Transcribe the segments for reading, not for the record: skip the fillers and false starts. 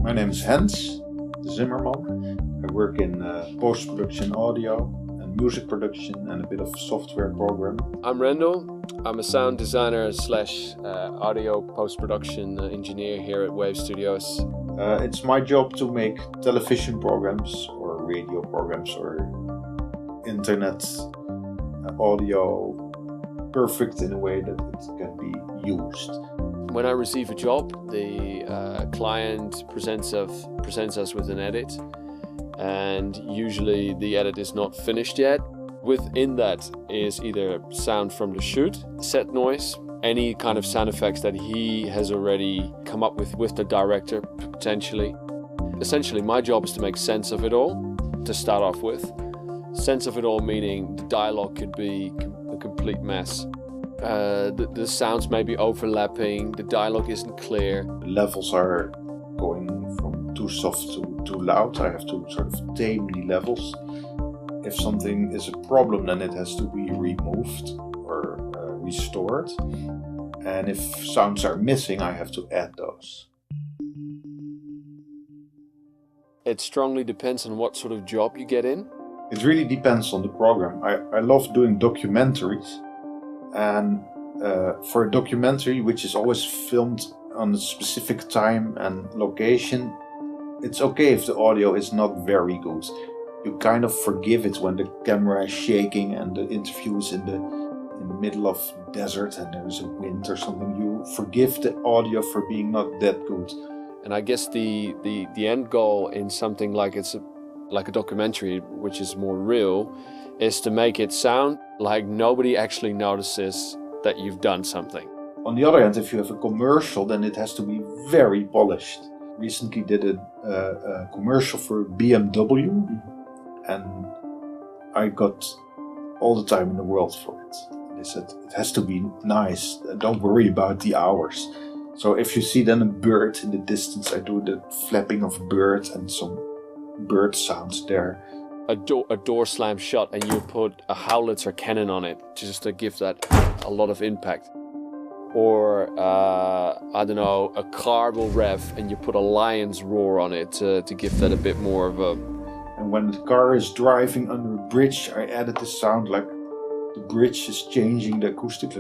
My name is Hans Zimmerman. I work in post-production audio and music production and a bit of software programming. I'm Rendell. I'm a sound designer slash audio post-production engineer here at Wave Studios. It's my job to make television programs or radio programs or internet audio perfect in a way that it can be used. When I receive a job, the client presents us with an edit, and usually the edit is not finished yet. Within that is either sound from the shoot, set noise, any kind of sound effects that he has already come up with the director potentially. Essentially, my job is to make sense of it all, to start off with. Sense of it all meaning the dialogue could be a complete mess. The sounds may be overlapping, the dialogue isn't clear. The levels are going from too soft to too loud. I have to sort of tame the levels. If something is a problem, then it has to be removed or restored. And if sounds are missing, I have to add those. It strongly depends on what sort of job you get in. It really depends on the program. I love doing documentaries. And for a documentary, which is always filmed on a specific time and location, it's okay if the audio is not very good. You kind of forgive it when the camera is shaking and the interview is in the middle of desert and there's a wind or something. You forgive the audio for being not that good. And I guess the end goal in something like a documentary, which is more real, is to make it sound like nobody actually notices that you've done something. On the other hand, if you have a commercial, then it has to be very polished. Recently did a commercial for BMW, and I got all the time in the world for it. They said it has to be nice, don't worry about the hours. So if you see then a bird in the distance, I do the flapping of a bird and some bird sounds there. A door slam shut and you put a howitzer cannon on it just to give that a lot of impact. Or, I don't know, a car will rev and you put a lion's roar on it to give that a bit more of a... And when the car is driving under a bridge, I added the sound like the bridge is changing the acoustic.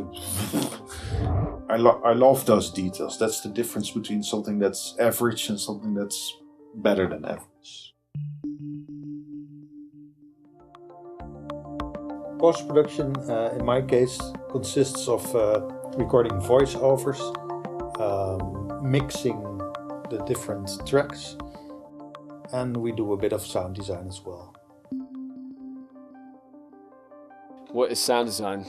I love those details. That's the difference between something that's average and something that's better than average. Post-production, in my case, consists of recording voiceovers, mixing the different tracks, and we do a bit of sound design as well. What is sound design?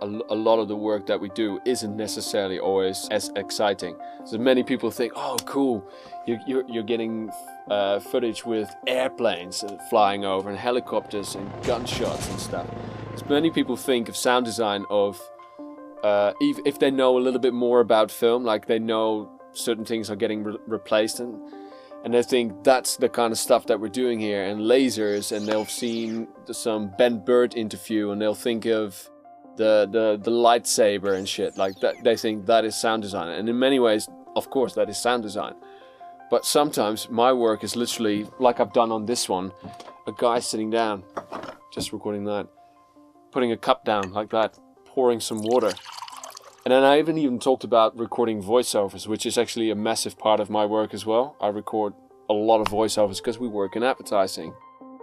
A lot of the work that we do isn't necessarily always as exciting. So many people think, oh cool, you're getting footage with airplanes flying over and helicopters and gunshots and stuff. So many people think of sound design of, if they know a little bit more about film, like they know certain things are getting replaced and they think that's the kind of stuff that we're doing here, and lasers, and they've seen some Ben Burtt interview and they'll think of the lightsaber and shit like that. They think that is sound design, and in many ways, of course, that is sound design. But sometimes my work is literally like I've done on this one, a guy sitting down, just recording that, putting a cup down like that, pouring some water. And then I even talked about recording voiceovers, which is actually a massive part of my work as well. I record a lot of voiceovers because we work in advertising.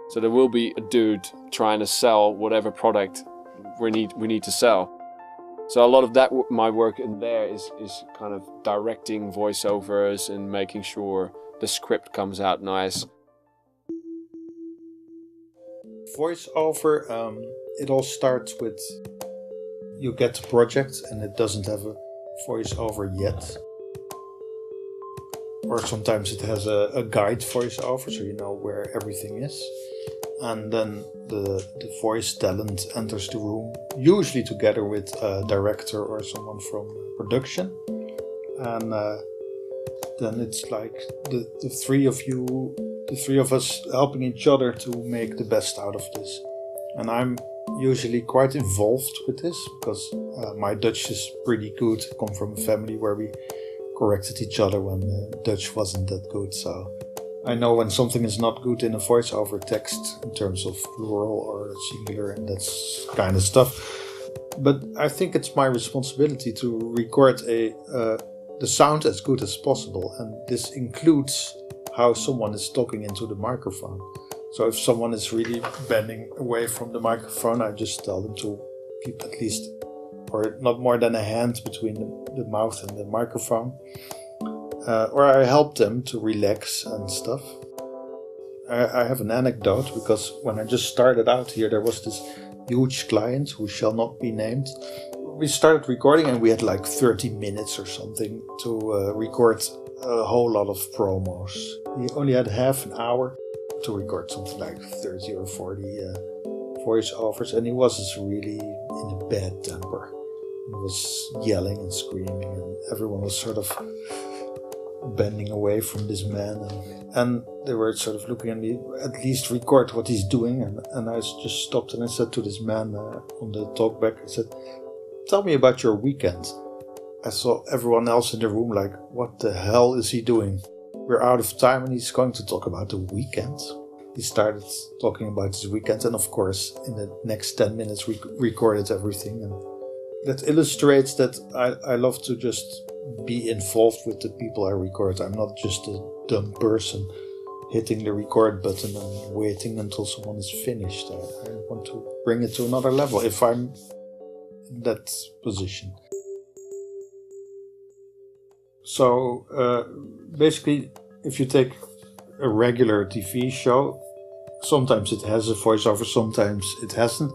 So there will be a dude trying to sell whatever product we need to sell. So a lot of that, my work in there is kind of directing voiceovers and making sure the script comes out nice. Voiceover, it all starts with you get the project and it doesn't have a voiceover yet. Or sometimes it has a guide voiceover, so you know where everything is. And then the voice talent enters the room, usually together with a director or someone from production. And then it's like the three of us helping each other to make the best out of this. And I'm usually quite involved with this because my Dutch is pretty good. I come from a family where we corrected each other when Dutch wasn't that good. So I know when something is not good in a voiceover text in terms of plural or singular and that kind of stuff. But I think it's my responsibility to record the sound as good as possible, and this includes how someone is talking into the microphone. So if someone is really bending away from the microphone, I just tell them to keep at least, or not more than a hand between the mouth and the microphone. Or I help them to relax and stuff. I have an anecdote, because when I just started out here, there was this huge client who shall not be named. We started recording and we had like 30 minutes or something to record a whole lot of promos. We only had half an hour to record something like 30 or 40 voiceovers, and he was just really in a bad temper. He was yelling and screaming, and everyone was sort of bending away from this man, and they were sort of looking at me, at least record what he's doing, and I just stopped and I said to this man on the talkback, I said, tell me about your weekend. I saw everyone else in the room like, what the hell is he doing? We're out of time and he's going to talk about the weekend. He started talking about his weekend, and of course in the next 10 minutes we recorded everything, and that illustrates that I love to just be involved with the people I record. I'm not just a dumb person hitting the record button and waiting until someone is finished. I want to bring it to another level if I'm in that position. So basically, if you take a regular TV show, sometimes it has a voiceover, sometimes it hasn't.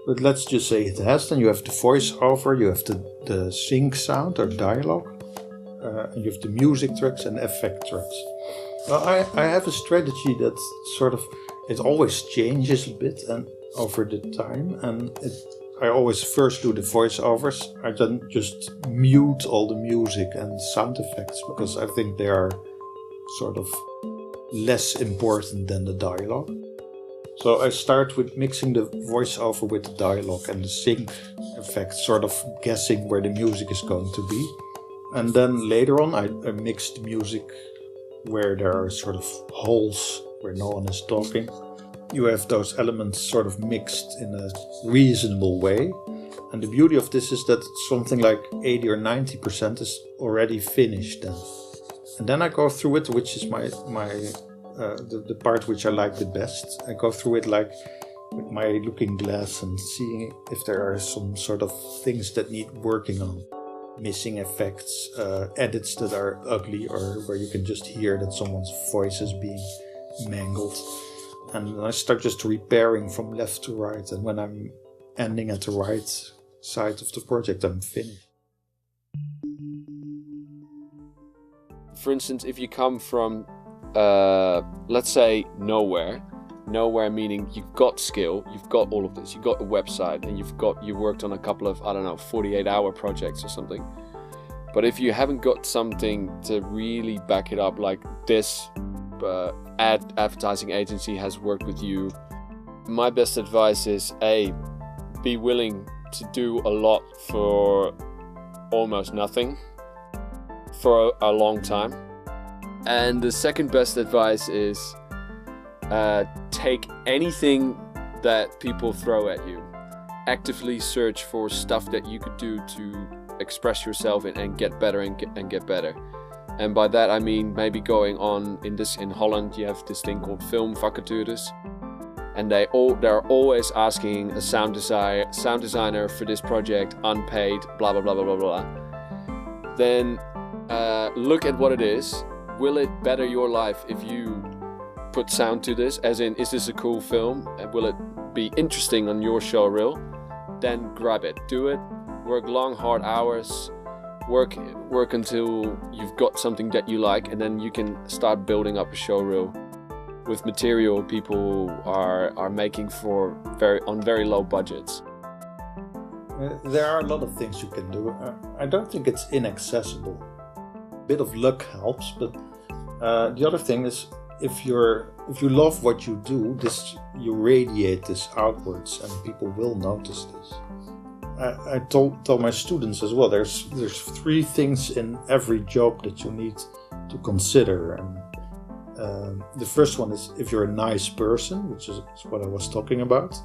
But let's just say it has, then you have the voiceover, you have the sync sound or dialogue, and you have the music tracks and effect tracks. Well, I have a strategy that sort of, it always changes a bit and over the time, and I always first do the voiceovers. I then just mute all the music and sound effects, because I think they are sort of less important than the dialogue. So I start with mixing the voiceover with the dialogue and the sync effect, sort of guessing where the music is going to be. And then later on I mix the music where there are sort of holes where no one is talking. You have those elements sort of mixed in a reasonable way. And the beauty of this is that something like 80 or 90% is already finished then. And then I go through it, which is the part which I like the best. I go through it like with my looking glass and seeing if there are some sort of things that need working on. Missing effects, edits that are ugly, or where you can just hear that someone's voice is being mangled. And I start just repairing from left to right. And when I'm ending at the right side of the project, I'm finished. For instance, if you come from let's say nowhere meaning you've got skill, you've got all of this, you've got a website, and you worked on a couple of 48-hour projects or something. But if you haven't got something to really back it up, like this advertising agency has worked with you, my best advice is be willing to do a lot for almost nothing for a long time. And the second best advice is take anything that people throw at you. Actively search for stuff that you could do to express yourself and get better and get better. And by that I mean maybe going on in Holland you have this thing called film vacatures, and they're always asking a sound designer for this project, unpaid, blah blah blah blah blah blah. Then look at what it is. Will it better your life if you put sound to this? As in, is this a cool film? And will it be interesting on your show reel? Then grab it, do it, work long hard hours, work until you've got something that you like, and then you can start building up a show reel with material people are making on very low budgets. There are a lot of things you can do. I don't think it's inaccessible. A bit of luck helps, but the other thing is, if you love what you do, you radiate this outwards, and people will notice this. I tell my students as well, there's 3 things in every job that you need to consider. And the first one is if you're a nice person, which is what I was talking about.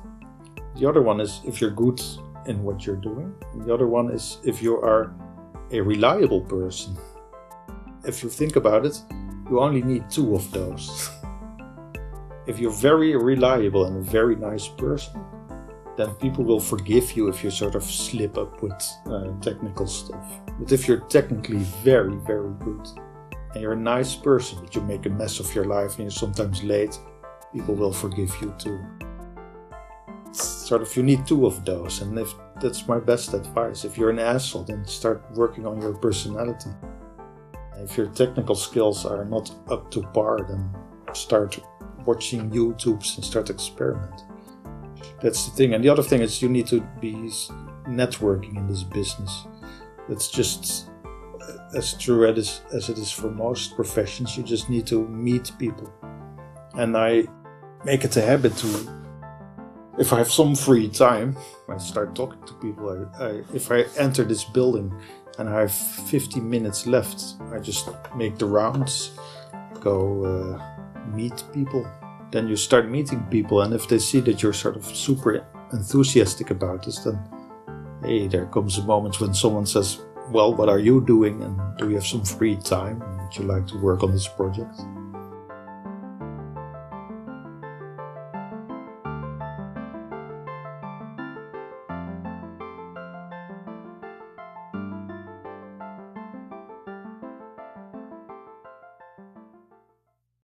The other one is if you're good in what you're doing. And the other one is if you are a reliable person. If you think about it, you only need 2 of those. If you're very reliable and a very nice person, then people will forgive you if you sort of slip up with technical stuff. But if you're technically very, very good and you're a nice person, but you make a mess of your life and you're sometimes late, people will forgive you too. Sort of, you need 2 of those, and if that's my best advice. If you're an asshole, then start working on your personality. If your technical skills are not up to par, then start watching YouTubes and start experimenting. That's the thing. And the other thing is you need to be networking in this business. That's just as true as it is for most professions. You just need to meet people. And I make it a habit to, if I have some free time, I start talking to people. If I enter this building and I have 15 minutes left, I just make the rounds, go meet people. Then you start meeting people, and if they see that you're sort of super enthusiastic about this, then hey, there comes a moment when someone says, well, what are you doing, and do you have some free time? Would you like to work on this project?